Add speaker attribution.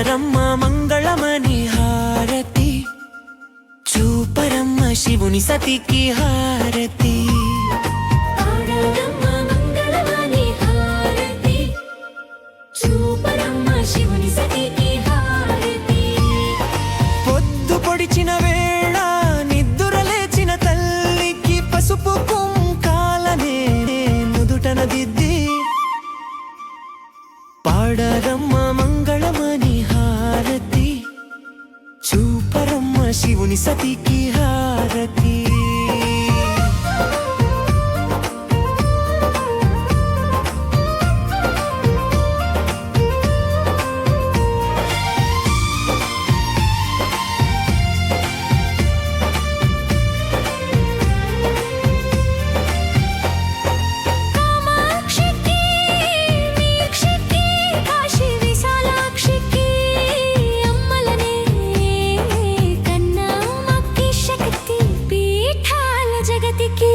Speaker 1: పాడరమ్మ మంగళమణి హారతి, చూపరమ్మ శివుని సతికి హారతి. పొద్దు పొడిచిన వేళ నిద్దుర లేచిన తల్లికి పసుపు కుంకాలనే నుదుటన దిద్ది, పాడరమ్మ మంగళమణి హారతి, చూపరమ్మ శివుని సతికి హారతి.
Speaker 2: జగతికి